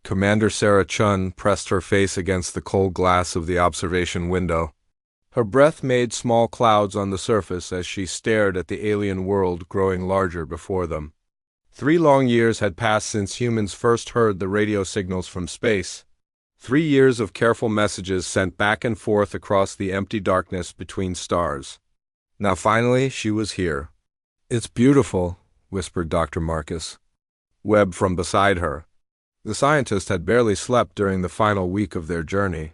Commander Sarah Chun pressed her face against the cold glass of the observation window. Her breath made small clouds on the surface as she stared at the alien world growing larger before them. 3 long years had passed since humans first heard the radio signals from space. 3 years of careful messages sent back and forth across the empty darkness between stars. Now finally, she was here. "It's beautiful," whispered Dr. Marcus Webb from beside her. The scientist had barely slept during the final week of their journey.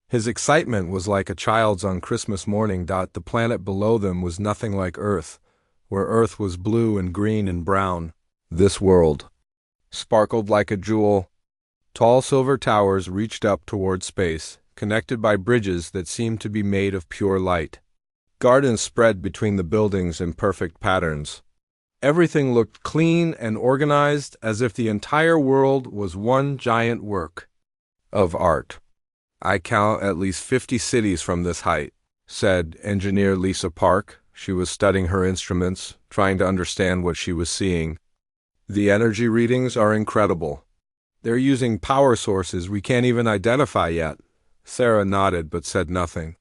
His excitement was like a child's on Christmas morning. The planet below them was nothing like Earth, where Earth was blue and green and brown. This world sparkled like a jewel. Tall silver towers reached up toward space, connected by bridges that seemed to be made of pure light. Gardens spread between the buildings in perfect patterns. Everything looked clean and organized, as if the entire world was one giant work of art. "I count at least 50 cities from this height," said engineer Lisa Park. She was studying her instruments, trying to understand what she was seeing. "The energy readings are incredible. They're using power sources we can't even identify yet." Sarah nodded but said nothing.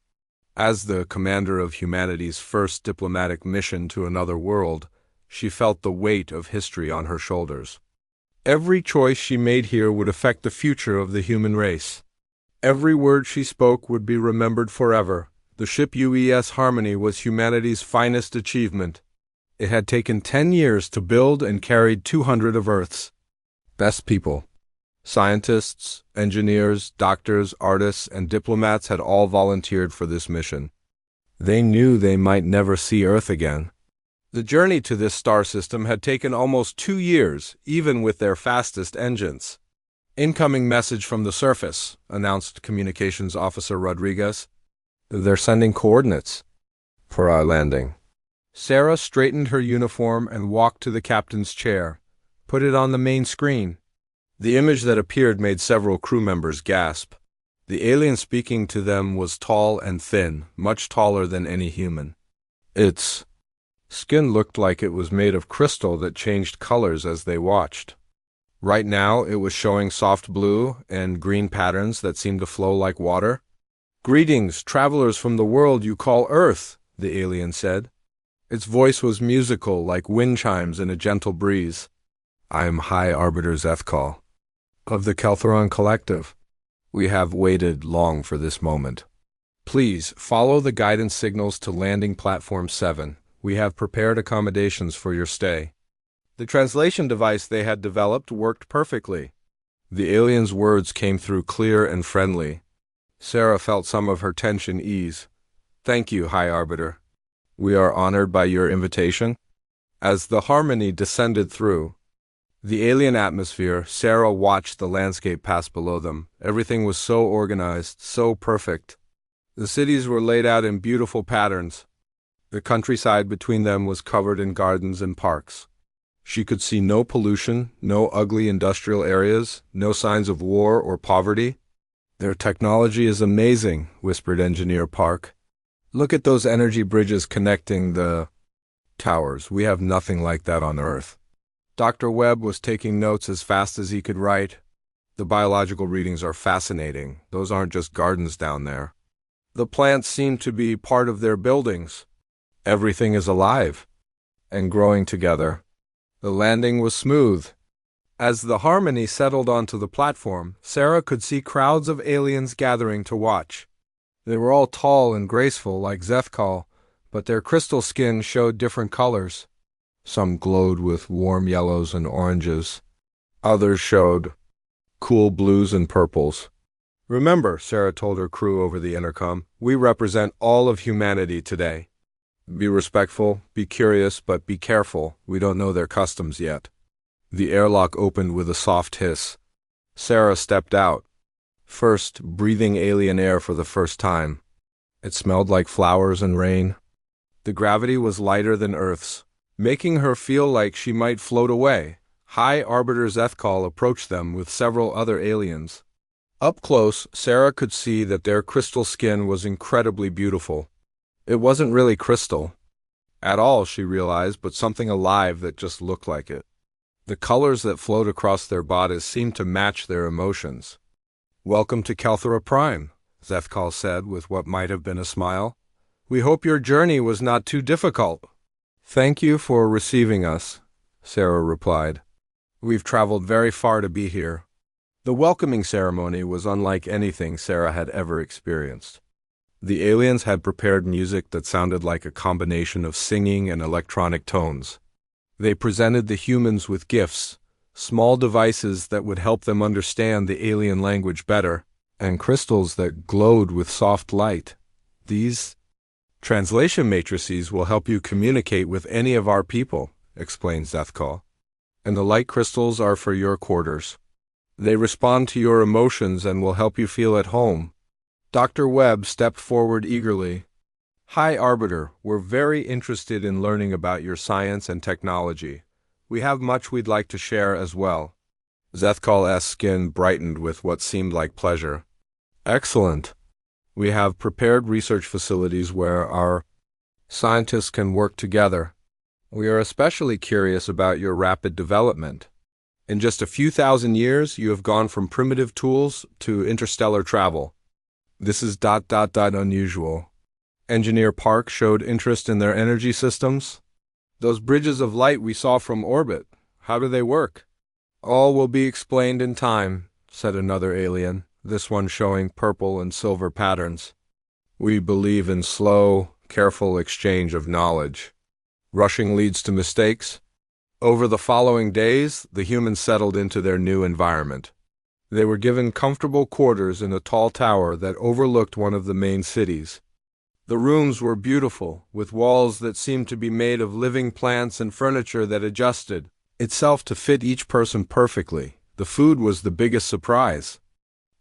As the commander of humanity's first diplomatic mission to another world, she felt the weight of history on her shoulders. Every choice she made here would affect the future of the human race. Every word she spoke would be remembered forever. The ship UES Harmony was humanity's finest achievement. It had taken 10 years to build and carried 200 of Earth's best people. Scientists, engineers, doctors, artists, and diplomats had all volunteered for this mission. They knew they might never see Earth again. The journey to this star system had taken almost 2 years, even with their fastest engines. "Incoming message from the surface," announced Communications Officer Rodriguez. "They're sending coordinates for our landing." Sarah straightened her uniform and walked to the captain's chair. "Put it on the main screen." The image that appeared made several crew members gasp. The alien speaking to them was tall and thin, much taller than any human. Its skin looked like it was made of crystal that changed colors as they watched. Right now, it was showing soft blue and green patterns that seemed to flow like water. "Greetings, travelers from the world you call Earth," the alien said. Its voice was musical, like wind chimes in a gentle breeze. "I am High Arbiter Zethkal of the Keltheron Collective. We have waited long for this moment. Please follow the guidance signals to landing platform 7. We have prepared accommodations for your stay." The translation device they had developed worked perfectly. The alien's words came through clear and friendly. Sarah felt some of her tension ease. "Thank you, High Arbiter. We are honored by your invitation." As the Harmony descended through the alien atmosphere, Sarah watched the landscape pass below them. Everything was so organized, so perfect. The cities were laid out in beautiful patterns. The countryside between them was covered in gardens and parks. She could see no pollution, no ugly industrial areas, no signs of war or poverty. "Their technology is amazing," whispered Engineer Park. "Look at those energy bridges connecting the towers. We have nothing like that on Earth." Dr. Webb was taking notes as fast as he could write. "The biological readings are fascinating. Those aren't just gardens down there. The plants seem to be part of their buildings. Everything is alive and growing together." The landing was smooth. As the Harmony settled onto the platform, Sarah could see crowds of aliens gathering to watch. They were all tall and graceful like Zethkal, but their crystal skin showed different colors. Some glowed with warm yellows and oranges. Others showed cool blues and purples. "Remember," Sarah told her crew over the intercom, "we represent all of humanity today. Be respectful, be curious, but be careful. We don't know their customs yet." The airlock opened with a soft hiss. Sarah stepped out, first breathing alien air for the first time. It smelled like flowers and rain. The gravity was lighter than Earth's, making her feel like she might float away. High Arbiter Zethkal approached them with several other aliens. Up close, Sarah could see that their crystal skin was incredibly beautiful. It wasn't really crystal at all, she realized, but something alive that just looked like it. The colors that flowed across their bodies seemed to match their emotions. "Welcome to Kelthora Prime," Zethkal said with what might have been a smile. "We hope your journey was not too difficult." "Thank you for receiving us," Sarah replied. "We've traveled very far to be here." The welcoming ceremony was unlike anything Sarah had ever experienced. The aliens had prepared music that sounded like a combination of singing and electronic tones. They presented the humans with gifts, small devices that would help them understand the alien language better, and crystals that glowed with soft light. "These translation matrices will help you communicate with any of our people," explained Zethkal. "And the light crystals are for your quarters. They respond to your emotions and will help you feel at home." Dr. Webb stepped forward eagerly. "Hi, Arbiter. We're very interested in learning about your science and technology. We have much we'd like to share as well." Zethkal's skin brightened with what seemed like pleasure. "Excellent. We have prepared research facilities where our scientists can work together. We are especially curious about your rapid development. In just a few thousand years, you have gone from primitive tools to interstellar travel. This is unusual." Engineer Park showed interest in their energy systems. "Those bridges of light we saw from orbit, how do they work?" "All will be explained in time," said another alien, this one showing purple and silver patterns. "We believe in slow, careful exchange of knowledge. Rushing leads to mistakes." Over the following days, the humans settled into their new environment. They were given comfortable quarters in a tall tower that overlooked one of the main cities. The rooms were beautiful, with walls that seemed to be made of living plants and furniture that adjusted itself to fit each person perfectly. The food was the biggest surprise.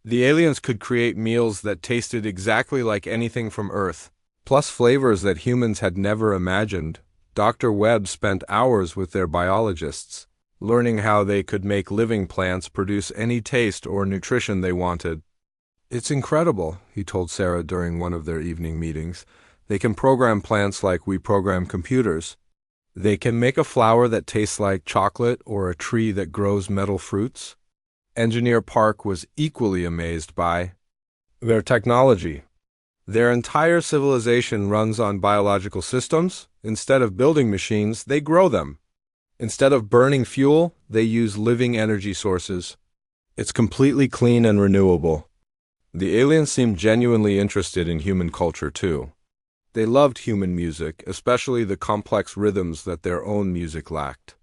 The aliens could create meals that tasted exactly like anything from Earth, plus flavors that humans had never imagined. Dr. Webb spent hours with their biologists, learning how they could make living plants produce any taste or nutrition they wanted. "It's incredible," he told Sarah during one of their evening meetings. "They can program plants like we program computers. They can make a flower that tastes like chocolate or a tree that grows metal fruits." Engineer Park was equally amazed by their technology. Their entire civilization runs on biological systems. Instead of building machines, they grow them. Instead of burning fuel, they use living energy sources. It's completely clean and renewable. The aliens seemed genuinely interested in human culture, too. They loved human music, especially the complex rhythms that their own music lacked.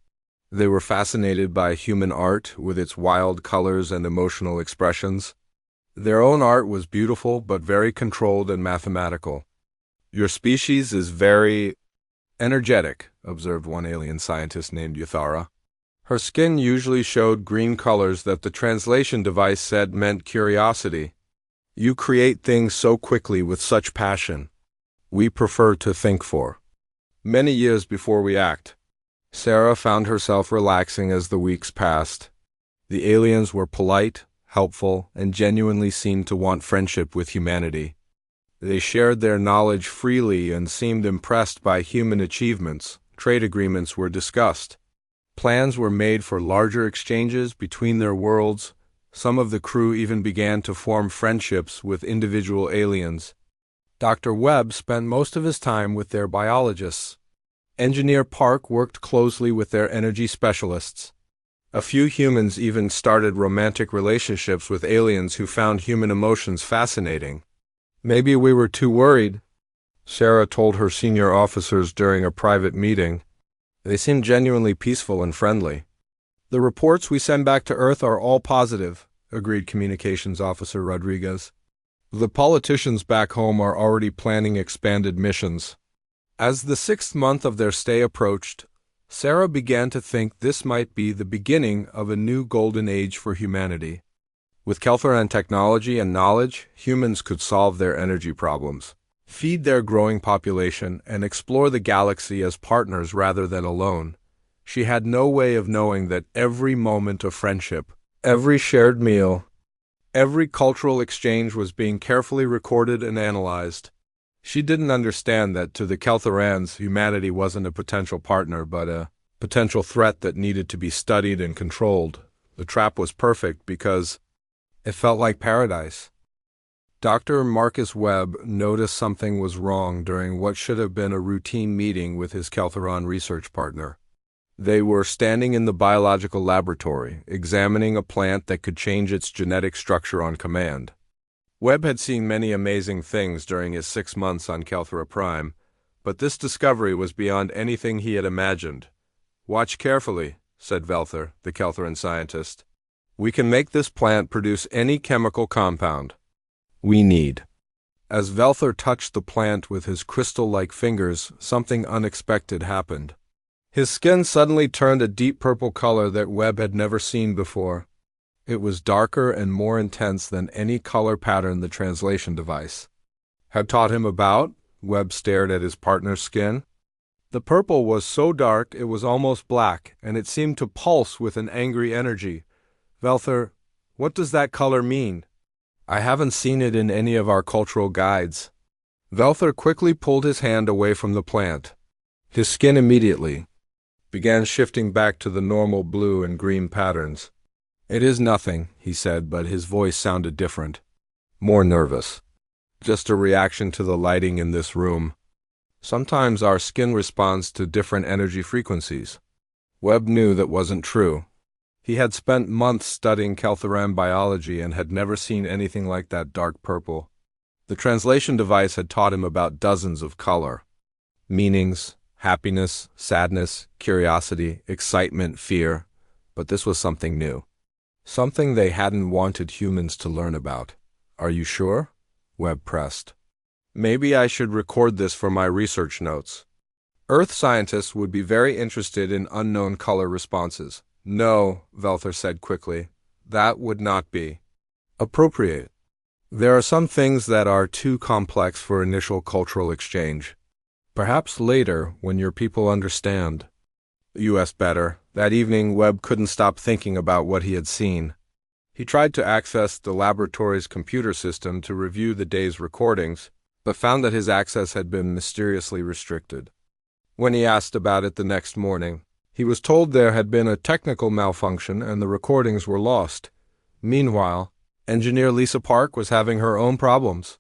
They were fascinated by human art with its wild colors and emotional expressions. Their own art was beautiful but very controlled and mathematical. "Your species is very energetic," observed one alien scientist named Yuthara. Her skin usually showed green colors that the translation device said meant curiosity. "You create things so quickly with such passion. We prefer to think for many years before we act." Sarah found herself relaxing as the weeks passed. The aliens were polite, helpful, and genuinely seemed to want friendship with humanity. They shared their knowledge freely and seemed impressed by human achievements. Trade agreements were discussed. Plans were made for larger exchanges between their worlds. Some of the crew even began to form friendships with individual aliens. Dr. Webb spent most of his time with their biologists. Engineer Park worked closely with their energy specialists. A few humans even started romantic relationships with aliens who found human emotions fascinating. "Maybe we were too worried," Sarah told her senior officers during a private meeting. "They seemed genuinely peaceful and friendly." "The reports we send back to Earth are all positive," agreed Communications Officer Rodriguez. "The politicians back home are already planning expanded missions." As the 6th month of their stay approached, Sarah began to think this might be the beginning of a new golden age for humanity. With Kelthoran technology and knowledge, humans could solve their energy problems, feed their growing population, and explore the galaxy as partners rather than alone. She had no way of knowing that every moment of friendship, every shared meal, every cultural exchange was being carefully recorded and analyzed. She didn't understand that to the Kelthorans, humanity wasn't a potential partner, but a Potential threat that needed to be studied and controlled. The trap was perfect because it felt like paradise. Dr. Marcus Webb noticed something was wrong during what should have been a routine meeting with his Caltheron research partner. They were standing in the biological laboratory, examining a plant that could change its genetic structure on command. Webb had seen many amazing things during his 6 months on Calthera Prime, but this discovery was beyond anything he had imagined. "Watch carefully," said Velther, the Caltheran scientist. "We can make this plant produce any chemical compound we need." As Velther touched the plant with his crystal-like fingers, something unexpected happened. His skin suddenly turned a deep purple color that Webb had never seen before. It was darker and more intense than any color pattern the translation device had taught him about. Webb stared at his partner's skin. The purple was so dark it was almost black, and it seemed to pulse with an angry energy. "Velther, what does that color mean? I haven't seen it in any of our cultural guides." Velther quickly pulled his hand away from the plant. His skin immediately began shifting back to the normal blue and green patterns. "It is nothing," he said, but his voice sounded different, more nervous. "Just a reaction to the lighting in this room. Sometimes our skin responds to different energy frequencies." Webb knew that wasn't true. He had spent months studying Caltheran biology and had never seen anything like that dark purple. The translation device had taught him about dozens of color meanings: happiness, sadness, curiosity, excitement, fear. But this was something new. Something they hadn't wanted humans to learn about. "Are you sure?" Webb pressed. "Maybe I should record this for my research notes. Earth scientists would be very interested in unknown color responses." "No," Velther said quickly. "That would not be appropriate. There are some things that are too complex for initial cultural exchange. Perhaps later, when your people understand US better." That evening, Webb couldn't stop thinking about what he had seen. He tried to access the laboratory's computer system to review the day's recordings, but found that his access had been mysteriously restricted. When he asked about it the next morning, he was told there had been a technical malfunction and the recordings were lost. Meanwhile, engineer Lisa Park was having her own problems.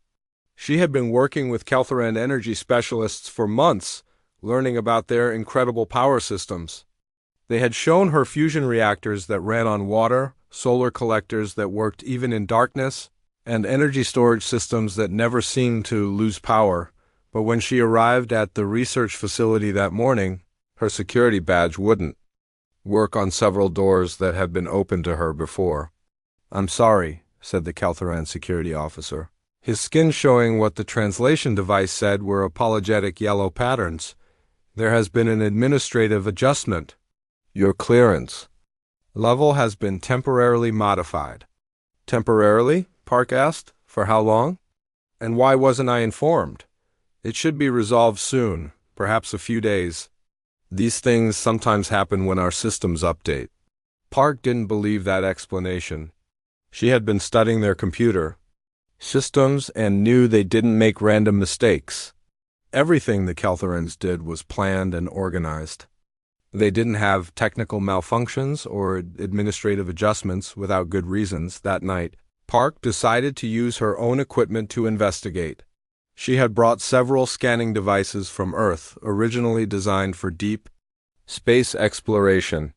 She had been working with Caltheran energy specialists for months, learning about their incredible power systems. They had shown her fusion reactors that ran on water, solar collectors that worked even in darkness, and energy storage systems that never seemed to lose power. But when she arrived at the research facility that morning, her security badge wouldn't work on several doors that had been opened to her before. "I'm sorry," said the Caltheran security officer, his skin showing what the translation device said were apologetic yellow patterns. "There has been an administrative adjustment. Your clearance level has been temporarily modified." "Temporarily?" Park asked. "For how long? And why wasn't I informed?" "It should be resolved soon, perhaps a few days. These things sometimes happen when our systems update." Park didn't believe that explanation. She had been studying their computer systems and knew they didn't make random mistakes. Everything the Caltherans did was planned and organized. They didn't have technical malfunctions or administrative adjustments without good reasons. That night, Park decided to use her own equipment to investigate. She had brought several scanning devices from Earth, originally designed for deep space exploration.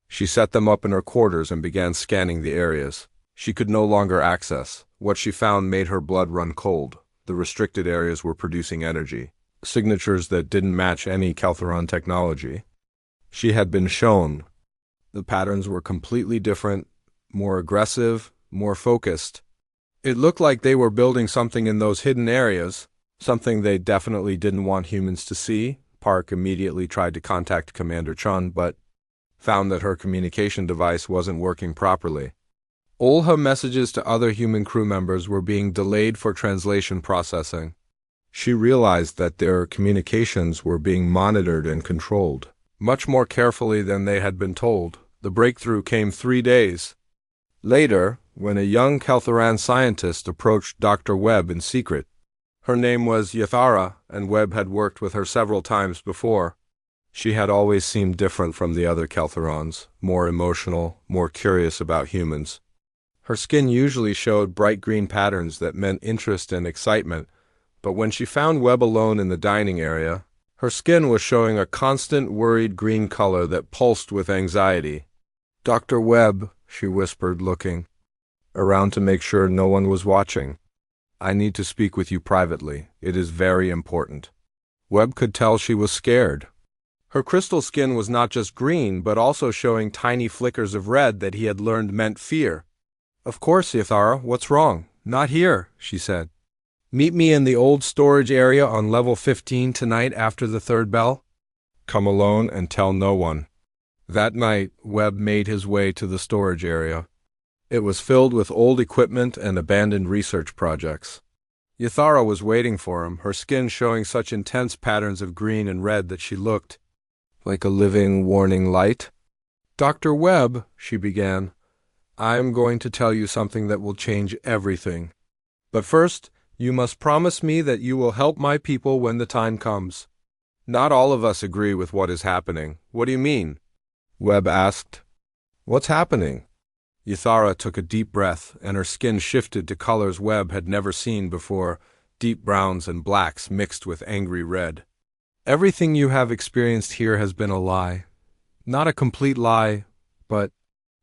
She set them up in her quarters and began scanning the areas she could no longer access. What she found made her blood run cold. The restricted areas were producing energy, signatures that didn't match any Caltheron technology she had been shown. The patterns were completely different, more aggressive, more focused. It looked like they were building something in those hidden areas, something they definitely didn't want humans to see. Park immediately tried to contact Commander Chun, but found that her communication device wasn't working properly. All her messages to other human crew members were being delayed for translation processing. She realized that their communications were being monitored and controlled much more carefully than they had been told. The breakthrough came 3 days later, when a young Caltheran scientist approached Dr. Webb in secret. Her name was Yathara, and Webb had worked with her several times before. She had always seemed different from the other Keltherons, more emotional, more curious about humans. Her skin usually showed bright green patterns that meant interest and excitement, but when she found Webb alone in the dining area, her skin was showing a constant, worried green color that pulsed with anxiety. "Dr. Webb," she whispered, looking around to make sure no one was watching. "I need to speak with you privately. It is very important." Webb could tell she was scared. Her crystal skin was not just green, but also showing tiny flickers of red that he had learned meant fear. "Of course, Ithara, what's wrong?" "Not here," she said. "Meet me in the old storage area on level 15 tonight after the third bell." "Come alone and tell no one." That night, Webb made his way to the storage area. It was filled with old equipment and abandoned research projects. Ithara was waiting for him, her skin showing such intense patterns of green and red that she looked like a living warning light. "Dr. Webb," she began, "I am going to tell you something that will change everything. But first, you must promise me that you will help my people when the time comes." "Not all of us agree with what is happening. What do you mean?" Webb asked. "What's happening?" Ithara took a deep breath, and her skin shifted to colors Webb had never seen before, deep browns and blacks mixed with angry red. "Everything you have experienced here has been a lie. Not a complete lie, but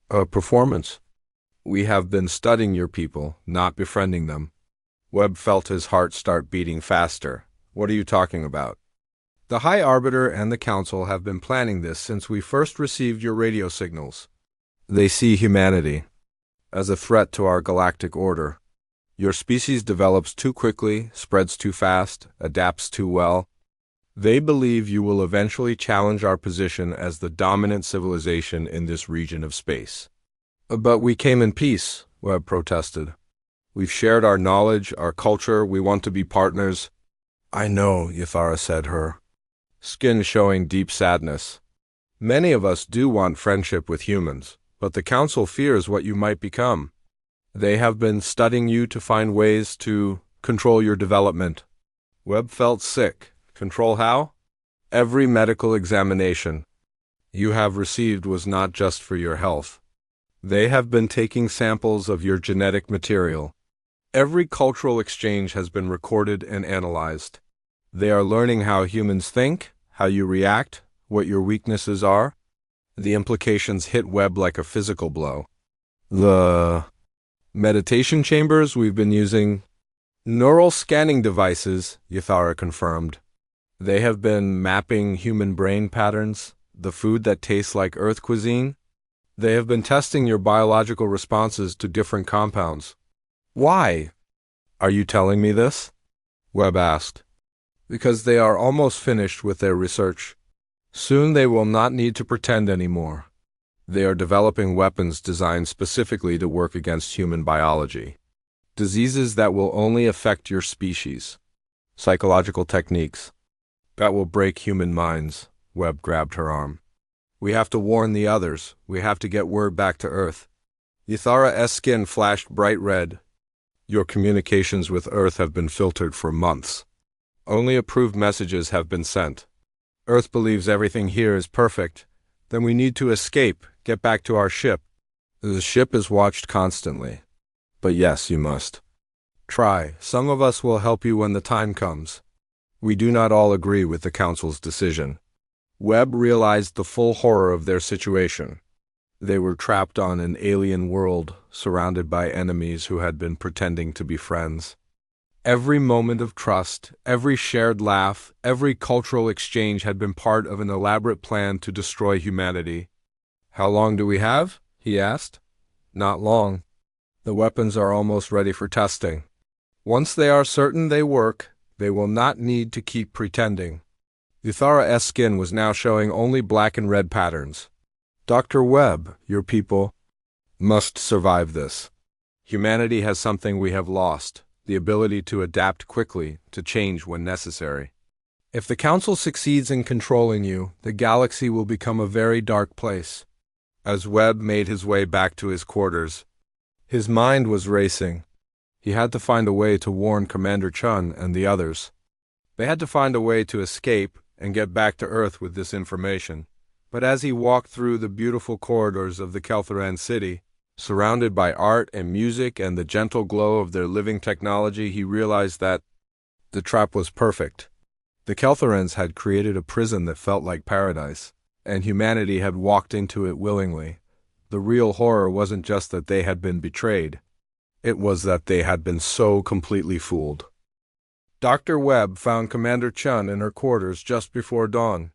a performance. We have been studying your people, not befriending them." Webb felt his heart start beating faster. "What are you talking about?" "The High Arbiter and the Council have been planning this since we first received your radio signals. They see humanity as a threat to our galactic order. Your species develops too quickly, spreads too fast, adapts too well. They believe you will eventually challenge our position as the dominant civilization in this region of space." "But we came in peace," Webb protested. "We've shared our knowledge, our culture, we want to be partners." "I know," Ithara said, her skin showing deep sadness. "Many of us do want friendship with humans, but the Council fears what you might become. They have been studying you to find ways to control your development." Webb felt sick. Control how? Every medical examination you have received was not just for your health. They have been taking samples of your genetic material. Every cultural exchange has been recorded and analyzed. They are learning how humans think, how you react, what your weaknesses are. The implications hit Webb like a physical blow. "The meditation chambers we've been using?" "Neural scanning devices," Ithara confirmed. "They have been mapping human brain patterns, the food that tastes like Earth cuisine. They have been testing your biological responses to different compounds." "Why?" "Are you telling me this?" Webb asked. "Because they are almost finished with their research. Soon they will not need to pretend anymore. They are developing weapons designed specifically to work against human biology. Diseases that will only affect your species. Psychological techniques that will break human minds." Webb grabbed her arm. "We have to warn the others. We have to get word back to Earth." Ithara's skin flashed bright red. "Your communications with Earth have been filtered for months. Only approved messages have been sent. Earth believes everything here is perfect. Then we need to escape, get back to our ship. The ship is watched constantly. But yes, you must. Try. Some of us will help you when the time comes. We do not all agree with the Council's decision." Webb realized the full horror of their situation. They were trapped on an alien world, surrounded by enemies who had been pretending to be friends. Every moment of trust, every shared laugh, every cultural exchange had been part of an elaborate plan to destroy humanity. "How long do we have?" he asked. "Not long. The weapons are almost ready for testing. Once they are certain they work, they will not need to keep pretending." Ithara's skin was now showing only black and red patterns. "Dr. Webb, your people must survive this. Humanity has something we have lost, the ability to adapt quickly, to change when necessary. If the Council succeeds in controlling you, the galaxy will become a very dark place." As Webb made his way back to his quarters, his mind was racing. He had to find a way to warn Commander Chun and the others. They had to find a way to escape, and get back to Earth with this information. But as he walked through the beautiful corridors of the Kelthoran city, surrounded by art and music and the gentle glow of their living technology, he realized that the trap was perfect. The Kelthorans had created a prison that felt like paradise, and humanity had walked into it willingly. The real horror wasn't just that they had been betrayed. It was that they had been so completely fooled. Dr. Webb found Commander Chun in her quarters just before dawn.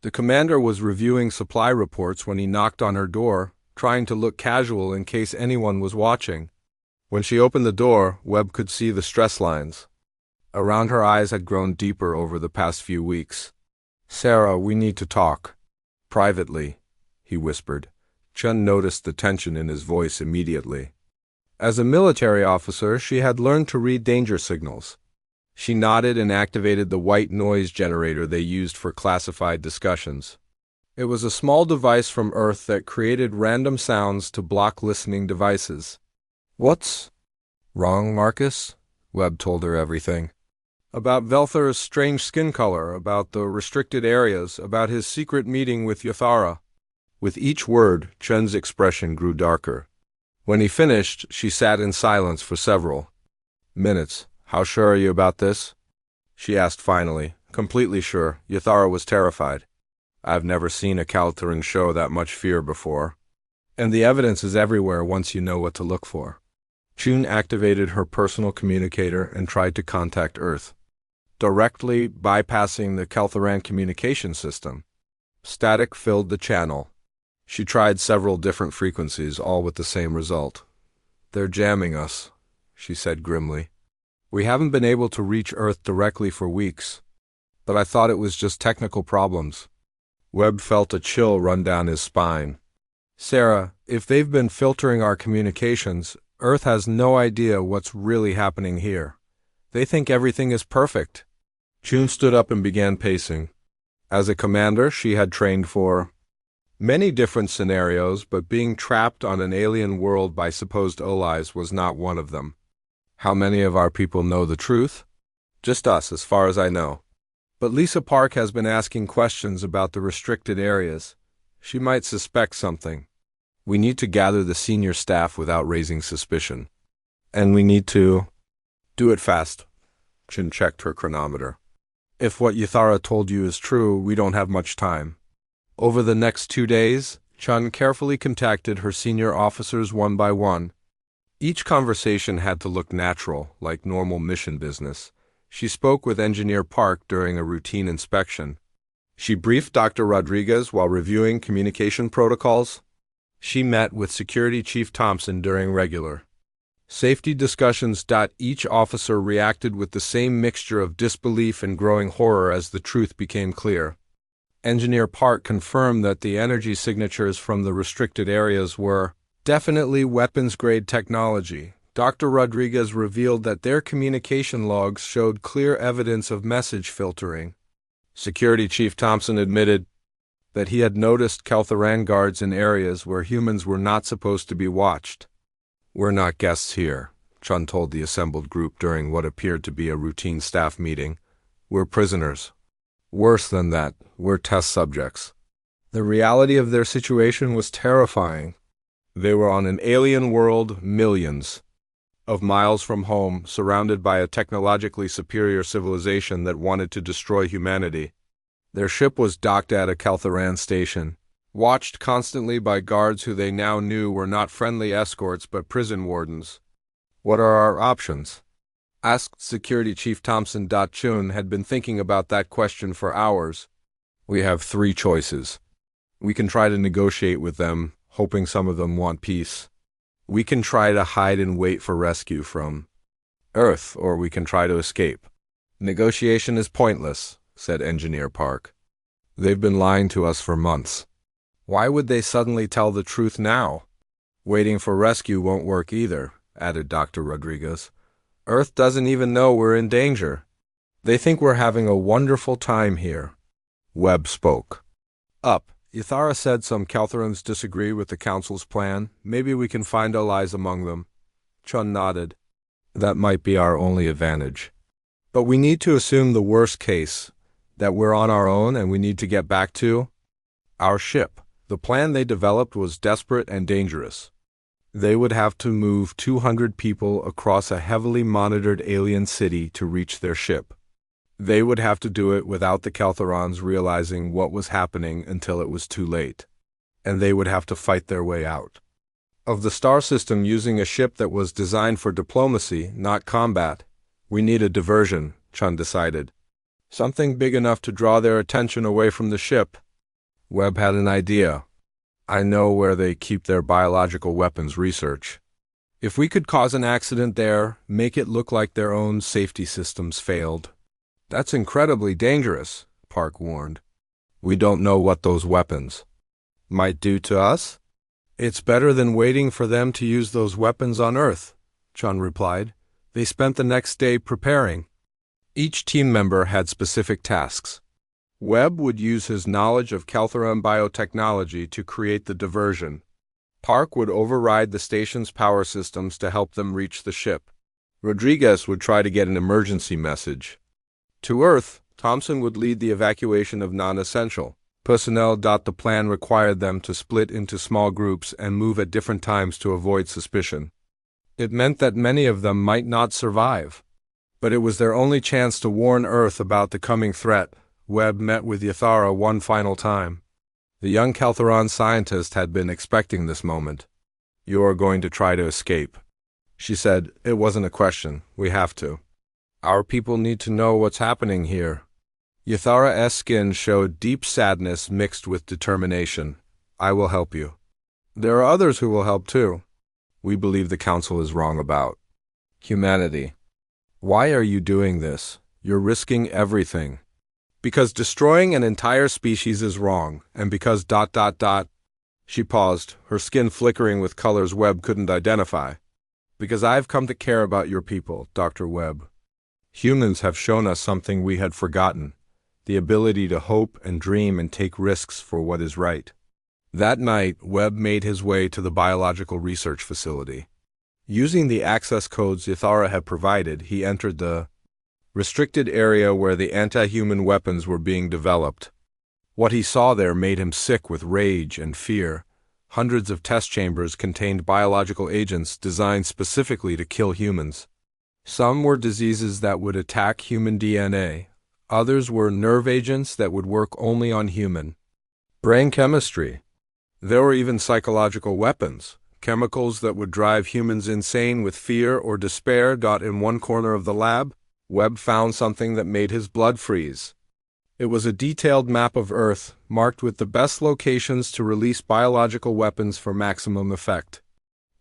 The commander was reviewing supply reports when he knocked on her door, trying to look casual in case anyone was watching. When she opened the door, Webb could see the stress lines. Around her eyes had grown deeper over the past few weeks. "Sarah, we need to talk. Privately," he whispered. Chun noticed the tension in his voice immediately. As a military officer, she had learned to read danger signals. She nodded and activated the white noise generator they used for classified discussions. It was a small device from Earth that created random sounds to block listening devices. "What's wrong, Marcus?" Webb told her everything. About Velthar's strange skin color, about the restricted areas, about his secret meeting with Yothara. With each word, Chun's expression grew darker. When he finished, she sat in silence for several minutes. "How sure are you about this?" she asked finally. Completely sure. Yothara was terrified. "I've never seen a Kaltharan show that much fear before. And the evidence is everywhere once you know what to look for." Chun activated her personal communicator and tried to contact Earth, directly bypassing the Kaltharan communication system. Static filled the channel. She tried several different frequencies, all with the same result. "They're jamming us," she said grimly. "We haven't been able to reach Earth directly for weeks, but I thought it was just technical problems." Webb felt a chill run down his spine. "Sarah, if they've been filtering our communications, Earth has no idea what's really happening here. They think everything is perfect." Chun stood up and began pacing. As a commander, she had trained for many different scenarios, but being trapped on an alien world by supposed allies was not one of them. "How many of our people know the truth?" "Just us, as far as I know. But Lisa Park has been asking questions about the restricted areas. She might suspect something. We need to gather the senior staff without raising suspicion. And we need to do it fast." Chun checked her chronometer. "If what Yothara told you is true, we don't have much time." Over the next 2 days, Chun carefully contacted her senior officers one by one. Each conversation had to look natural, like normal mission business. She spoke with Engineer Park during a routine inspection. She briefed Dr. Rodriguez while reviewing communication protocols. She met with Security Chief Thompson during regular safety discussions. Each officer reacted with the same mixture of disbelief and growing horror as the truth became clear. Engineer Park confirmed that the energy signatures from the restricted areas were definitely weapons-grade technology. Dr. Rodriguez revealed that their communication logs showed clear evidence of message filtering. Security Chief Thompson admitted that he had noticed Keltharan guards in areas where humans were not supposed to be watched. "We're not guests here," Chun told the assembled group during what appeared to be a routine staff meeting. "We're prisoners. Worse than that, we're test subjects." The reality of their situation was terrifying. They were on an alien world, millions of miles from home, surrounded by a technologically superior civilization that wanted to destroy humanity. Their ship was docked at a Keltharan station, watched constantly by guards who they now knew were not friendly escorts but prison wardens. "What are our options?" asked Security Chief Thompson. Chun had been thinking about that question for hours. "We have 3 choices. We can try to negotiate with them, hoping some of them want peace. We can try to hide and wait for rescue from Earth, or we can try to escape." "Negotiation is pointless," said Engineer Park. "They've been lying to us for months. Why would they suddenly tell the truth now?" "Waiting for rescue won't work either," added Dr. Rodriguez. "Earth doesn't even know we're in danger. They think we're having a wonderful time here." Webb spoke up. "Yothara said some Keltharans disagree with the Council's plan. Maybe we can find allies among them." Chun nodded. "That might be our only advantage. But we need to assume the worst case, That we're on our own and we need to get back to our ship. The plan they developed was desperate and dangerous. They would have to move 200 people across a heavily monitored alien city to reach their ship. They would have to do it without the Caltherons realizing what was happening until it was too late. And they would have to fight their way out of the star system using a ship that was designed for diplomacy, not combat. We need a diversion, Chun decided. Something big enough to draw their attention away from the ship. Webb had an idea. I know where they keep their biological weapons research. If we could cause an accident there, make it look like their own safety systems failed. That's incredibly dangerous, Park warned. We don't know what those weapons might do to us. It's better than waiting for them to use those weapons on Earth, Chun replied. They spent the next day preparing. Each team member had specific tasks. Webb would use his knowledge of Caltheron biotechnology to create the diversion. Park would override the station's power systems to help them reach the ship. Rodriguez would try to get an emergency message to Earth. Thompson would lead the evacuation of non-essential personnel. The plan required them to split into small groups and move at different times to avoid suspicion. It meant that many of them might not survive, but it was their only chance to warn Earth about the coming threat. Webb met with Yathara one final time. The young Caltheron scientist had been expecting this moment. You're going to try to escape, she said. It wasn't a question. We have to. Our people need to know what's happening here. Yathara's skin showed deep sadness mixed with determination. I will help you. There are others who will help too. We believe the Council is wrong about humanity. Why are you doing this? You're risking everything. Because destroying an entire species is wrong, and because ... She paused, her skin flickering with colors Webb couldn't identify. Because I've come to care about your people, Dr. Webb. Humans have shown us something we had forgotten, the ability to hope and dream and take risks for what is right. That night, Webb made his way to the biological research facility. Using the access codes Yathara had provided, he entered the restricted area where the anti-human weapons were being developed. What he saw there made him sick with rage and fear. Hundreds of test chambers contained biological agents designed specifically to kill humans. Some were diseases that would attack human DNA. Others were nerve agents that would work only on human brain chemistry. There were even psychological weapons, chemicals that would drive humans insane with fear or despair. In one corner of the lab, Webb found something that made his blood freeze. It was a detailed map of Earth, marked with the best locations to release biological weapons for maximum effect.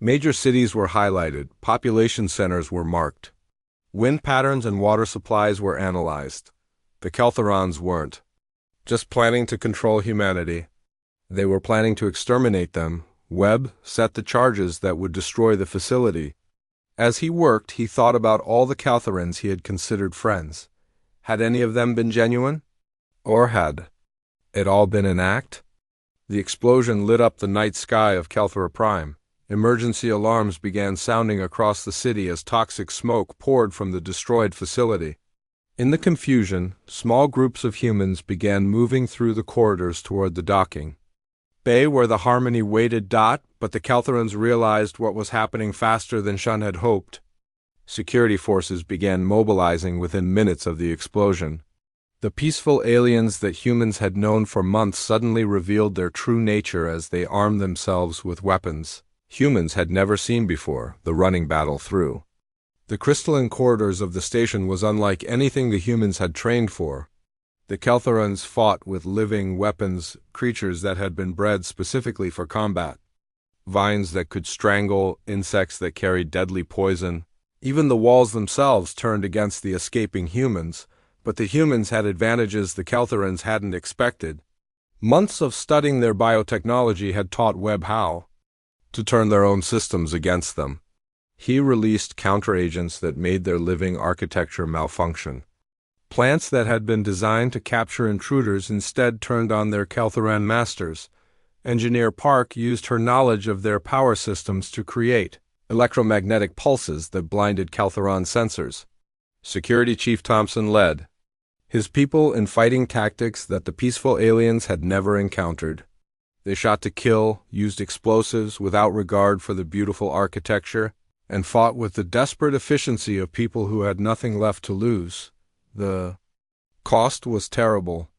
Major cities were highlighted, population centers were marked. Wind patterns and water supplies were analyzed. The Caltherons weren't just planning to control humanity. They were planning to exterminate them. Webb set the charges that would destroy the facility. As he worked, he thought about all the Caltherons he had considered friends. Had any of them been genuine? Or had it all been an act? The explosion lit up the night sky of Calthera Prime. Emergency alarms began sounding across the city as toxic smoke poured from the destroyed facility. In the confusion, small groups of humans began moving through the corridors toward the docking bay where the Harmony waited. But the Caltherons realized what was happening faster than Shun had hoped. Security forces began mobilizing within minutes of the explosion. The peaceful aliens that humans had known for months suddenly revealed their true nature as they armed themselves with weapons humans had never seen before, the running battle through the crystalline corridors of the station was unlike anything the humans had trained for. The Caltherons fought with living weapons, creatures that had been bred specifically for combat. Vines that could strangle, insects that carried deadly poison. Even the walls themselves turned against the escaping humans, but the humans had advantages the Caltherons hadn't expected. Months of studying their biotechnology had taught Webb how to turn their own systems against them. He released counteragents that made their living architecture malfunction. Plants that had been designed to capture intruders instead turned on their Caltheran masters. Engineer Park used her knowledge of their power systems to create electromagnetic pulses that blinded Caltheron sensors. Security Chief Thompson led. his people in fighting tactics that the peaceful aliens had never encountered. They shot to kill, used explosives without regard for the beautiful architecture, and fought with the desperate efficiency of people who had nothing left to lose. The cost was terrible.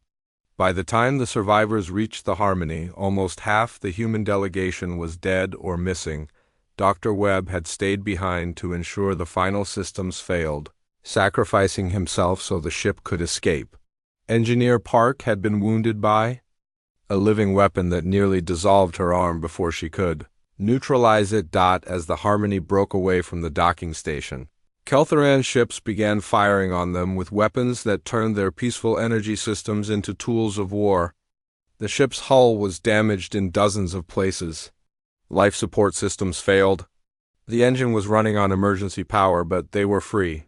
By the time the survivors reached the Harmony, almost half the human delegation was dead or missing. Dr. Webb had stayed behind to ensure the final systems failed, sacrificing himself so the ship could escape. Engineer Park had been wounded by a living weapon that nearly dissolved her arm before she could neutralize it. As the Harmony broke away from the docking station, Kelthoran ships began firing on them with weapons that turned their peaceful energy systems into tools of war. The ship's hull was damaged in dozens of places. Life support systems failed. The engine was running on emergency power, but they were free.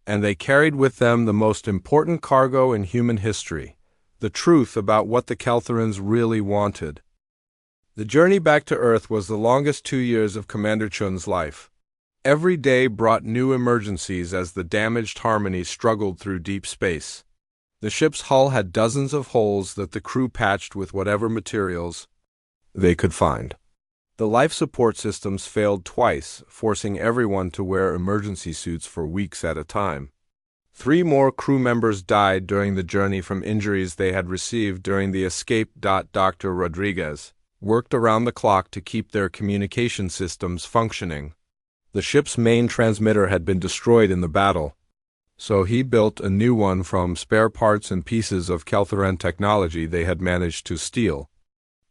And they carried with them the most important cargo in human history, the truth about what the Kelthorans really wanted. The journey back to Earth was the longest 2 years of Commander Chun's life. Every day brought new emergencies as the damaged Harmony struggled through deep space. The ship's hull had dozens of holes that the crew patched with whatever materials they could find. The life support systems failed twice, forcing everyone to wear emergency suits for weeks at a time. 3 more crew members died during the journey from injuries they had received during the escape. Dr. Rodriguez worked around the clock to keep their communication systems functioning. The ship's main transmitter had been destroyed in the battle, so he built a new one from spare parts and pieces of Kelthoran technology they had managed to steal.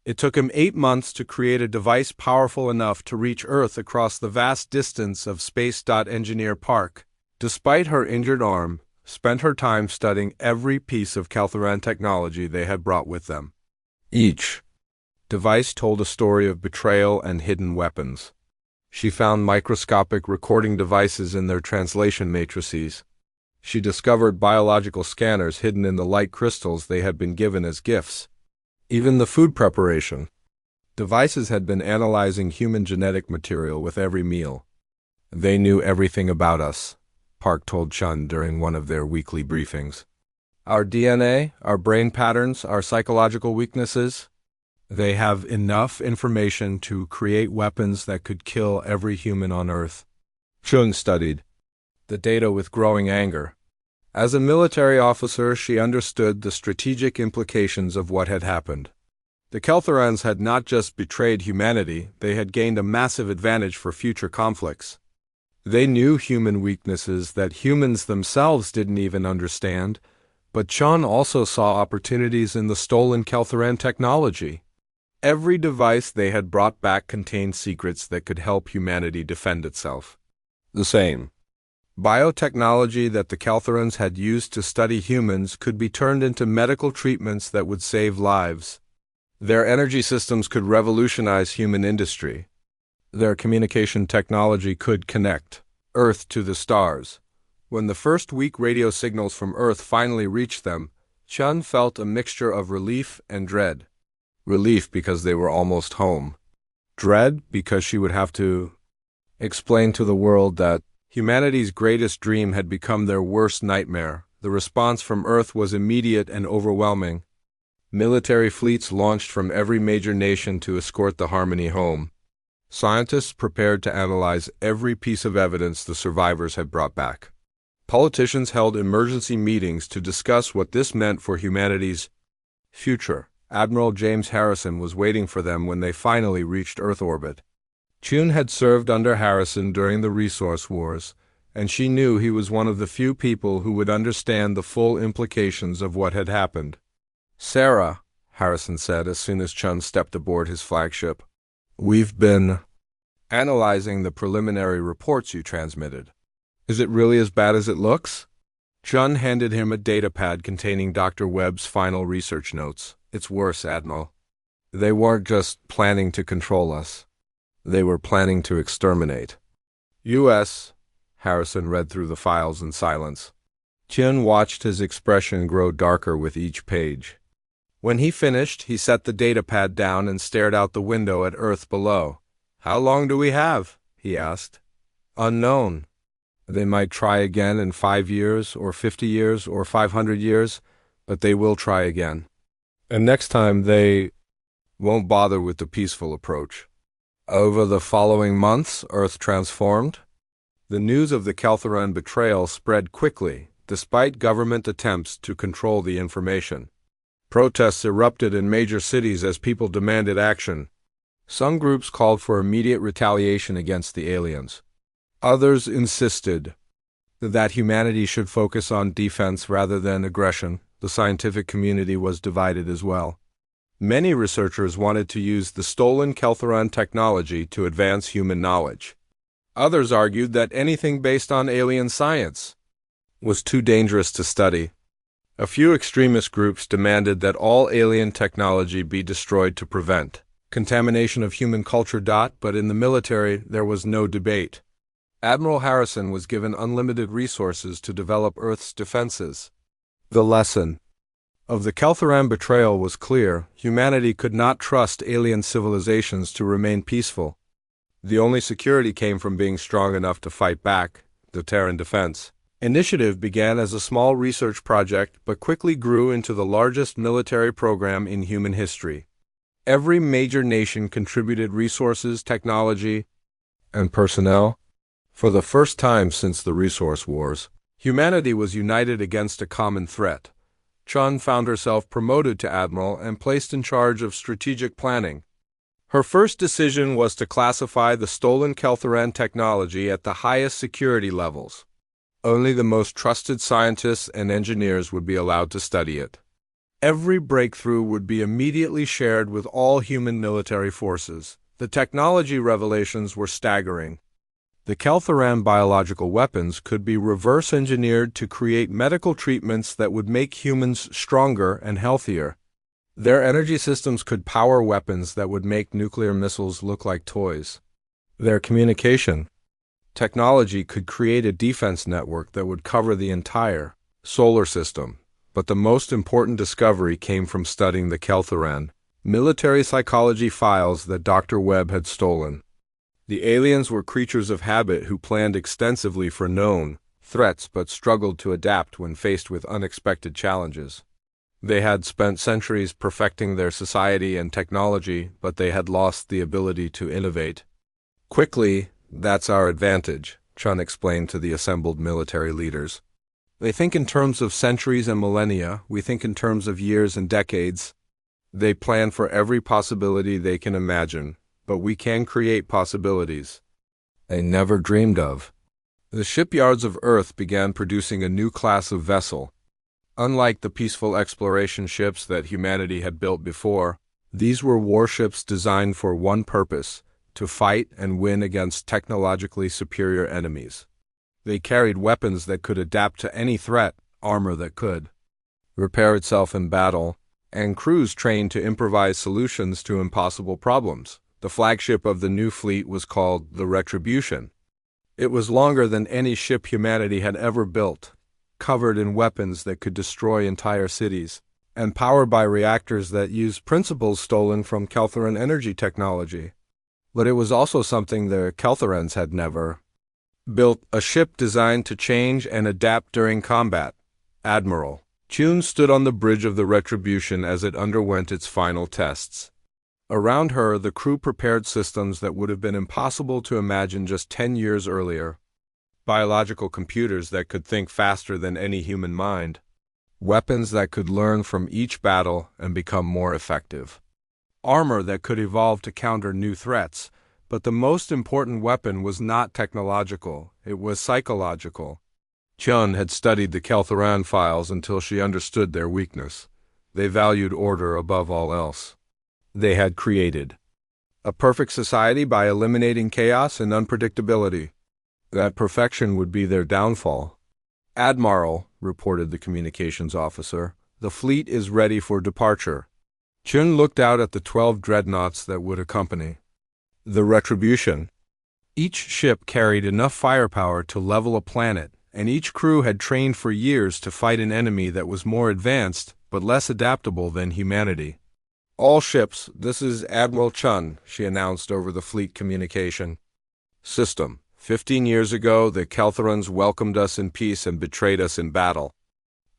It took him 8 months to create a device powerful enough to reach Earth across the vast distance of space. Engineer Park, despite her injured arm, spent her time studying every piece of Kelthoran technology they had brought with them. Each device told a story of betrayal and hidden weapons. She found microscopic recording devices in their translation matrices. She discovered biological scanners hidden in the light crystals they had been given as gifts. Even the food preparation devices had been analyzing human genetic material with every meal. They knew everything about us, Park told Chun during one of their weekly briefings. Our DNA, our brain patterns, our psychological weaknesses. They have enough information to create weapons that could kill every human on Earth. Chun studied the data with growing anger. As a military officer, she understood the strategic implications of what had happened. The Kelthorans had not just betrayed humanity, they had gained a massive advantage for future conflicts. They knew human weaknesses that humans themselves didn't even understand, but Chun also saw opportunities in the stolen Kelthoran technology. Every device they had brought back contained secrets that could help humanity defend itself. The same biotechnology that the Kelthorans had used to study humans could be turned into medical treatments that would save lives. Their energy systems could revolutionize human industry. Their communication technology could connect Earth to the stars. When the first weak radio signals from Earth finally reached them, Chun felt a mixture of relief and dread. Relief because they were almost home. Dread because she would have to explain to the world that humanity's greatest dream had become their worst nightmare. The response from Earth was immediate and overwhelming. Military fleets launched from every major nation to escort the Harmony home. Scientists prepared to analyze every piece of evidence the survivors had brought back. Politicians held emergency meetings to discuss what this meant for humanity's future. Admiral James Harrison was waiting for them when they finally reached Earth orbit. Chun had served under Harrison during the Resource Wars, and she knew he was one of the few people who would understand the full implications of what had happened. "Sarah," Harrison said as soon as Chun stepped aboard his flagship, "we've been analyzing the preliminary reports you transmitted. Is it really as bad as it looks?" Chun handed him a datapad containing Dr. Webb's final research notes. "It's worse, Admiral. They weren't just planning to control us. They were planning to exterminate." U.S. Harrison read through the files in silence. Chun watched his expression grow darker with each page. When he finished, he set the datapad down and stared out the window at Earth below. "How long do we have?" he asked. "Unknown." They might try again in 5 years, or 50 years, or 500 years, but they will try again. And next time they won't bother with the peaceful approach. Over the following months, Earth transformed. The news of the Keltheran betrayal spread quickly, despite government attempts to control the information. Protests erupted in major cities as people demanded action. Some groups called for immediate retaliation against the aliens. Others insisted that humanity should focus on defense rather than aggression. The scientific community was divided as well. Many researchers wanted to use the stolen Keltheran technology to advance human knowledge. Others argued that anything based on alien science was too dangerous to study. A few extremist groups demanded that all alien technology be destroyed to prevent contamination of human culture. But in the military, there was no debate. Admiral Harrison was given unlimited resources to develop Earth's defenses. The lesson of the Keltheran betrayal was clear. Humanity could not trust alien civilizations to remain peaceful. The only security came from being strong enough to fight back. The Terran Defense Initiative began as a small research project but quickly grew into the largest military program in human history. Every major nation contributed resources, technology, and personnel. For the first time since the Resource Wars, humanity was united against a common threat. Chun found herself promoted to admiral and placed in charge of strategic planning. Her first decision was to classify the stolen Keltheran technology at the highest security levels. Only the most trusted scientists and engineers would be allowed to study it. Every breakthrough would be immediately shared with all human military forces. The technology revelations were staggering. The Keltheran biological weapons could be reverse-engineered to create medical treatments that would make humans stronger and healthier. Their energy systems could power weapons that would make nuclear missiles look like toys. Their communication technology could create a defense network that would cover the entire solar system. But the most important discovery came from studying the Keltheran military psychology files that Dr. Webb had stolen. The aliens were creatures of habit who planned extensively for known threats but struggled to adapt when faced with unexpected challenges. They had spent centuries perfecting their society and technology, but they had lost the ability to innovate quickly. That's our advantage, Chun explained to the assembled military leaders. They think in terms of centuries and millennia. We think in terms of years and decades. They plan for every possibility they can imagine, but we can create possibilities they never dreamed of. The shipyards of Earth began producing a new class of vessel. Unlike the peaceful exploration ships that humanity had built before, these were warships designed for one purpose: to fight and win against technologically superior enemies. They carried weapons that could adapt to any threat, armor that could repair itself in battle, and crews trained to improvise solutions to impossible problems. The flagship of the new fleet was called the Retribution. It was longer than any ship humanity had ever built, covered in weapons that could destroy entire cities, and powered by reactors that used principles stolen from Keltheran energy technology. But it was also something the Keltherans had never built: a ship designed to change and adapt during combat. Admiral Chun stood on the bridge of the Retribution as it underwent its final tests. Around her, the crew prepared systems that would have been impossible to imagine just 10 years earlier. Biological computers that could think faster than any human mind. Weapons that could learn from each battle and become more effective. Armor that could evolve to counter new threats. But the most important weapon was not technological, it was psychological. Chun had studied the Keltheran files until she understood their weakness. They valued order above all else. They had created a perfect society by eliminating chaos and unpredictability. That perfection would be their downfall. "Admiral," reported the communications officer, "the fleet is ready for departure." Chun looked out at the 12 dreadnoughts that would accompany the Retribution. Each ship carried enough firepower to level a planet, and each crew had trained for years to fight an enemy that was more advanced but less adaptable than humanity. "All ships, this is Admiral Chun," she announced over the fleet communication system. 15 years ago, the Keltherans welcomed us in peace and betrayed us in battle.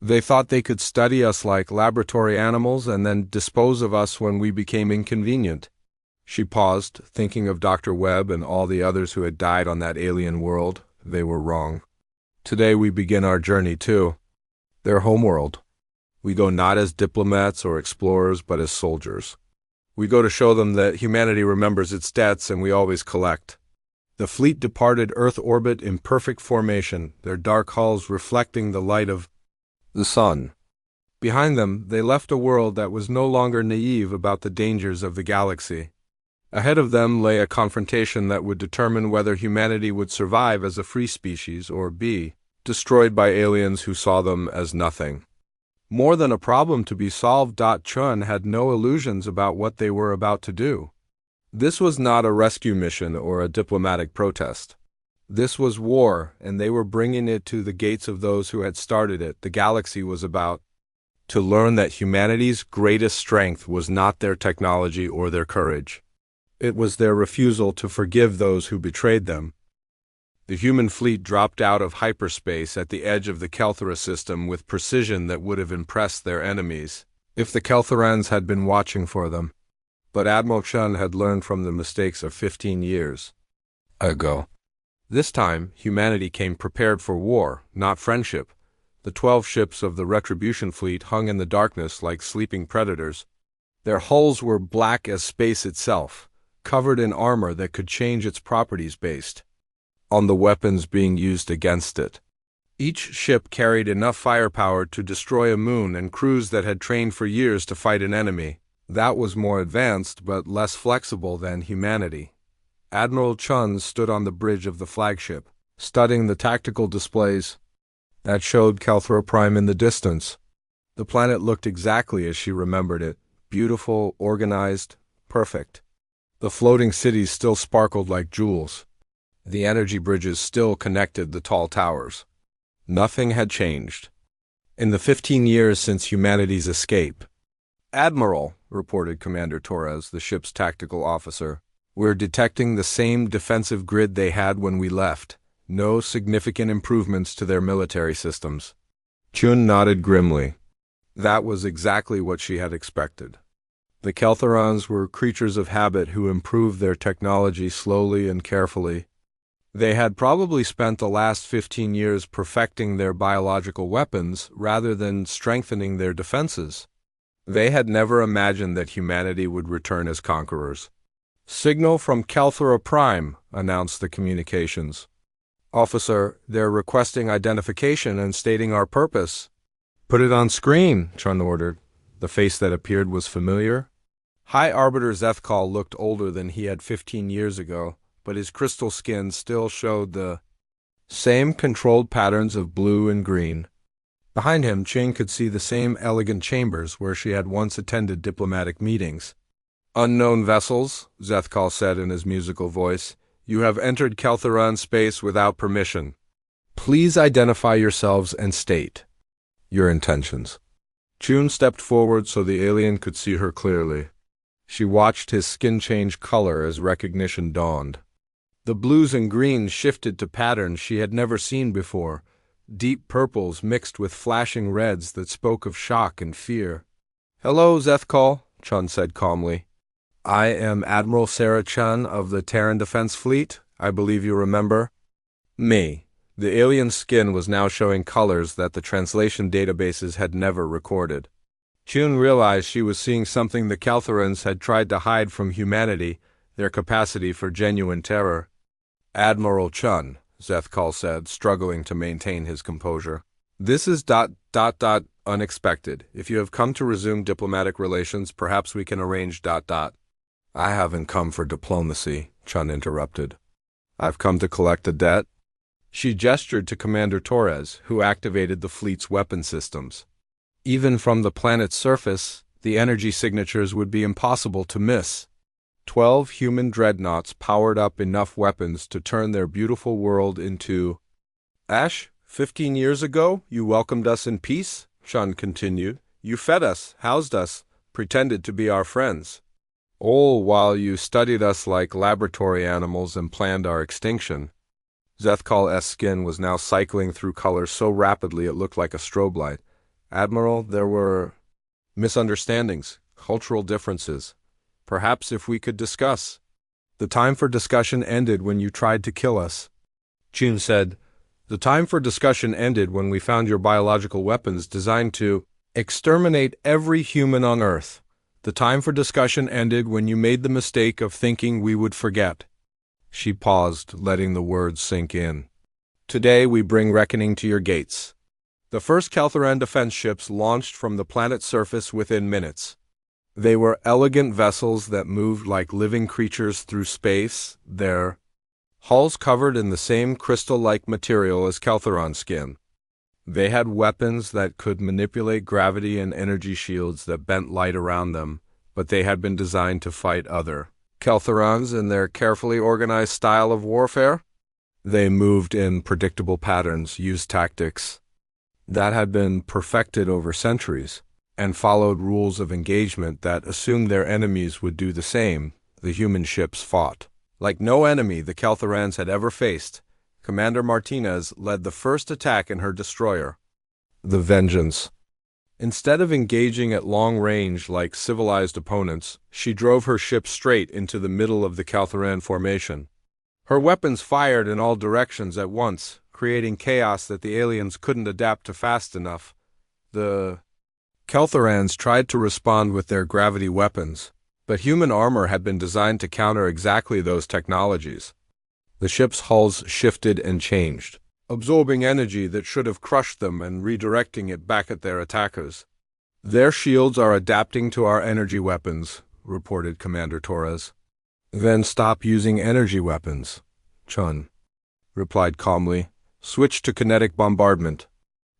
They thought they could study us like laboratory animals and then dispose of us when we became inconvenient. She paused, thinking of Dr. Webb and all the others who had died on that alien world. They were wrong. Today we begin our journey too. Their homeworld. We go not as diplomats or explorers, but as soldiers. We go to show them that humanity remembers its debts and we always collect. The fleet departed Earth orbit in perfect formation, their dark hulls reflecting the light of the sun. Behind them, they left a world that was no longer naive about the dangers of the galaxy. Ahead of them lay a confrontation that would determine whether humanity would survive as a free species or be destroyed by aliens who saw them as nothing. More than a problem to be solved, Chun had no illusions about what they were about to do. This was not a rescue mission or a diplomatic protest. This was war, and they were bringing it to the gates of those who had started it. The galaxy was about to learn that humanity's greatest strength was not their technology or their courage. It was their refusal to forgive those who betrayed them. The human fleet dropped out of hyperspace at the edge of the Kelthera system with precision that would have impressed their enemies if the Keltherans had been watching for them. But Admiral Chun had learned from the mistakes of 15 years ago. This time, humanity came prepared for war, not friendship. The 12 ships of the Retribution fleet hung in the darkness like sleeping predators. Their hulls were black as space itself, covered in armor that could change its properties based on the weapons being used against it. Each ship carried enough firepower to destroy a moon and crews that had trained for years to fight an enemy that was more advanced but less flexible than humanity. Admiral Chun stood on the bridge of the flagship, studying the tactical displays that showed Kelthera Prime in the distance. The planet looked exactly as she remembered it, beautiful, organized, perfect. The floating cities still sparkled like jewels. The energy bridges still connected the tall towers. Nothing had changed. In the 15 years since humanity's escape, "Admiral," reported Commander Torres, the ship's tactical officer, "we're detecting the same defensive grid they had when we left. No significant improvements to their military systems." Chun nodded grimly. That was exactly what she had expected. The Keltherans were creatures of habit who improved their technology slowly and carefully. They had probably spent the last 15 years perfecting their biological weapons rather than strengthening their defenses. They had never imagined that humanity would return as conquerors. "Signal from Kelthera Prime," announced the communications. "Officer, they're requesting identification and stating our purpose." "Put it on screen," Chun ordered. The face that appeared was familiar. High Arbiter Zethkal looked older than he had 15 years ago, but his crystal skin still showed the same controlled patterns of blue and green. Behind him, Ching could see the same elegant chambers where she had once attended diplomatic meetings. "Unknown vessels," Zethkal said in his musical voice, "you have entered Keltheran space without permission. Please identify yourselves and state your intentions." Chun stepped forward so the alien could see her clearly. She watched his skin change color as recognition dawned. The blues and greens shifted to patterns she had never seen before, deep purples mixed with flashing reds that spoke of shock and fear. "Hello, Zethkal," Chun said calmly. "I am Admiral Sarah Chun of the Terran Defense Fleet. I believe you remember me." The alien's skin was now showing colors that the translation databases had never recorded. Chun realized she was seeing something the Keltherans had tried to hide from humanity, their capacity for genuine terror. "Admiral Chun," Zethkal said, struggling to maintain his composure. "This is unexpected. If you have come to resume diplomatic relations, perhaps we can arrange "I haven't come for diplomacy," Chun interrupted. "I've come to collect a debt." She gestured to Commander Torres, who activated the fleet's weapon systems. Even from the planet's surface, the energy signatures would be impossible to miss. 12 human dreadnoughts powered up enough weapons to turn their beautiful world into ash. 15 years ago, you welcomed us in peace, Chun continued. You fed us, housed us, pretended to be our friends. All while you studied us like laboratory animals and planned our extinction. Zethkal's skin was now cycling through colors so rapidly it looked like a strobe light. Admiral, there were misunderstandings, cultural differences. Perhaps if we could discuss. The time for discussion ended when you tried to kill us. June said, the time for discussion ended when we found your biological weapons designed to exterminate every human on Earth. The time for discussion ended when you made the mistake of thinking we would forget. She paused, letting the words sink in. Today we bring reckoning to your gates. The first Caltharan defense ships launched from the planet's surface within minutes. They were elegant vessels that moved like living creatures through space, their hulls covered in the same crystal-like material as Caltharan skin. They had weapons that could manipulate gravity and energy shields that bent light around them, but they had been designed to fight other Caltharans in their carefully organized style of warfare. They moved in predictable patterns, used tactics that had been perfected over centuries, and followed rules of engagement that assumed their enemies would do the same. The human ships fought like no enemy the Caltharans had ever faced. Commander Martinez led the first attack in her destroyer, the Vengeance. Instead of engaging at long range like civilized opponents, she drove her ship straight into the middle of the Caltharan formation. Her weapons fired in all directions at once, creating chaos that the aliens couldn't adapt to fast enough. The Caltharans tried to respond with their gravity weapons, but human armor had been designed to counter exactly those technologies. The ship's hulls shifted and changed, absorbing energy that should have crushed them and redirecting it back at their attackers. Their shields are adapting to our energy weapons, reported Commander Torres. Then stop using energy weapons, Chun replied calmly. Switch to kinetic bombardment.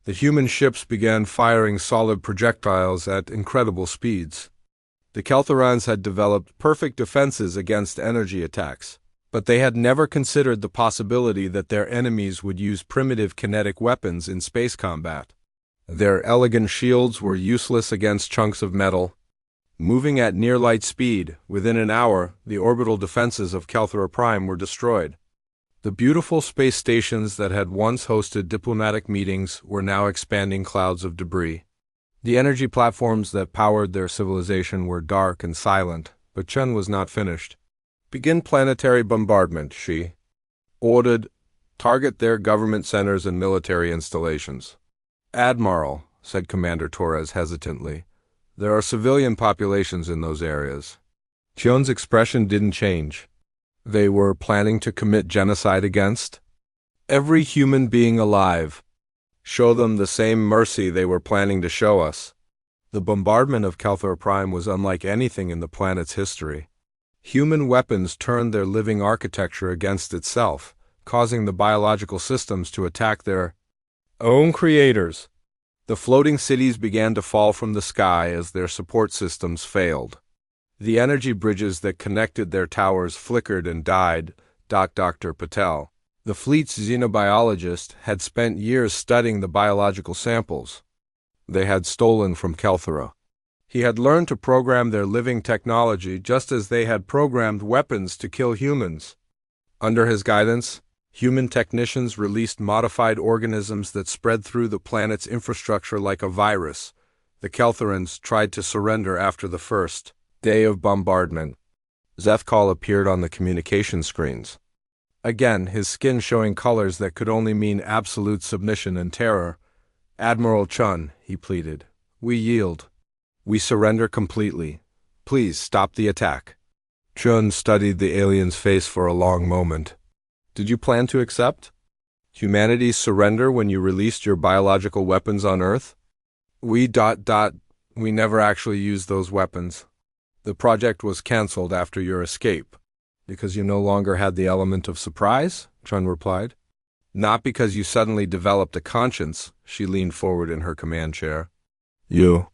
The human ships began firing solid projectiles at incredible speeds. The Caltharans had developed perfect defenses against energy attacks, but they had never considered the possibility that their enemies would use primitive kinetic weapons in space combat. Their elegant shields were useless against chunks of metal. Moving at near-light speed, within an hour, the orbital defenses of Calthara Prime were destroyed. The beautiful space stations that had once hosted diplomatic meetings were now expanding clouds of debris. The energy platforms that powered their civilization were dark and silent, but Chen was not finished. Begin planetary bombardment, she ordered. Target their government centers and military installations. Admiral, said Commander Torres hesitantly, there are civilian populations in those areas. Chion's expression didn't change. They were planning to commit genocide against every human being alive. Show them the same mercy they were planning to show us. The bombardment of Calthar Prime was unlike anything in the planet's history. Human weapons turned their living architecture against itself, causing the biological systems to attack their own creators. The floating cities began to fall from the sky as their support systems failed. The energy bridges that connected their towers flickered and died. Dr. Patel, the fleet's xenobiologist, had spent years studying the biological samples they had stolen from Calthara. He had learned to program their living technology just as they had programmed weapons to kill humans. Under his guidance, human technicians released modified organisms that spread through the planet's infrastructure like a virus. The Caltharans tried to surrender after the first day of bombardment. Zethkal appeared on the communication screens. Again, his skin showing colors that could only mean absolute submission and terror. Admiral Chun, he pleaded, we yield. We surrender completely. Please stop the attack. Chun studied the alien's face for a long moment. Did you plan to accept humanity's surrender when you released your biological weapons on Earth? We never actually used those weapons. The project was cancelled after your escape. Because you no longer had the element of surprise? Chun replied. Not because you suddenly developed a conscience, she leaned forward in her command chair. You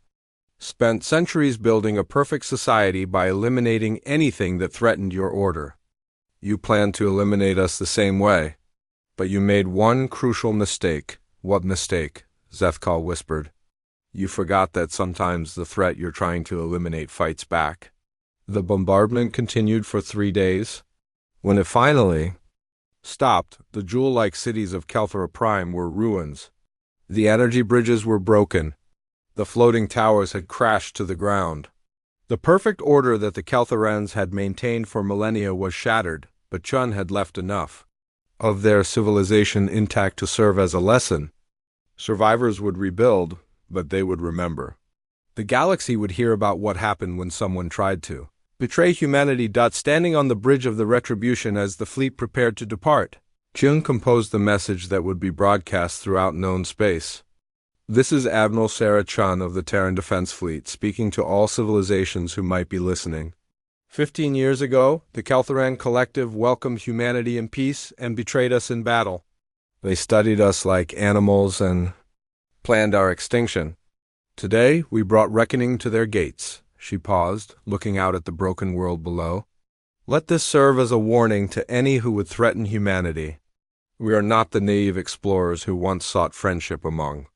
spent centuries building a perfect society by eliminating anything that threatened your order. You planned to eliminate us the same way. But you made one crucial mistake. What mistake? Zethkal whispered. You forgot that sometimes the threat you're trying to eliminate fights back. The bombardment continued for 3 days. When it finally Stopped, the jewel-like cities of Kelthara Prime were ruins. The energy bridges were broken. The floating towers had crashed to the ground. The perfect order that the Keltharans had maintained for millennia was shattered, but Chun had left enough of their civilization intact to serve as a lesson. Survivors would rebuild, but they would remember. The galaxy would hear about what happened when someone tried to betray humanity. Standing on the bridge of the Retribution as the fleet prepared to depart, Chun composed the message that would be broadcast throughout known space. This is Admiral Sarah Chun of the Terran Defense Fleet speaking to all civilizations who might be listening. 15 years ago, the Keltharan Collective welcomed humanity in peace and betrayed us in battle. They studied us like animals and planned our extinction. Today, we brought reckoning to their gates. She paused, looking out at the broken world below. Let this serve as a warning to any who would threaten humanity. We are not the naive explorers who once sought friendship among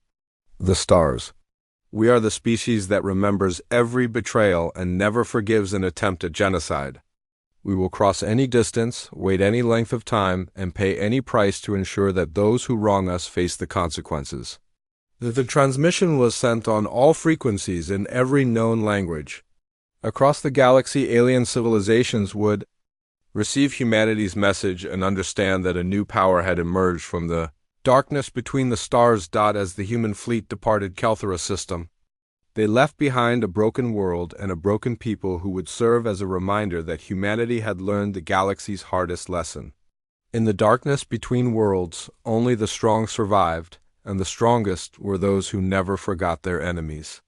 the stars. We are the species that remembers every betrayal and never forgives an attempt at genocide. We will cross any distance, wait any length of time, and pay any price to ensure that those who wrong us face the consequences. The transmission was sent on all frequencies in every known language. Across the galaxy, alien civilizations would receive humanity's message and understand that a new power had emerged from the darkness between the stars. As the human fleet departed Kelthara system, they left behind a broken world and a broken people who would serve as a reminder that humanity had learned the galaxy's hardest lesson. In the darkness between worlds, only the strong survived, and the strongest were those who never forgot their enemies.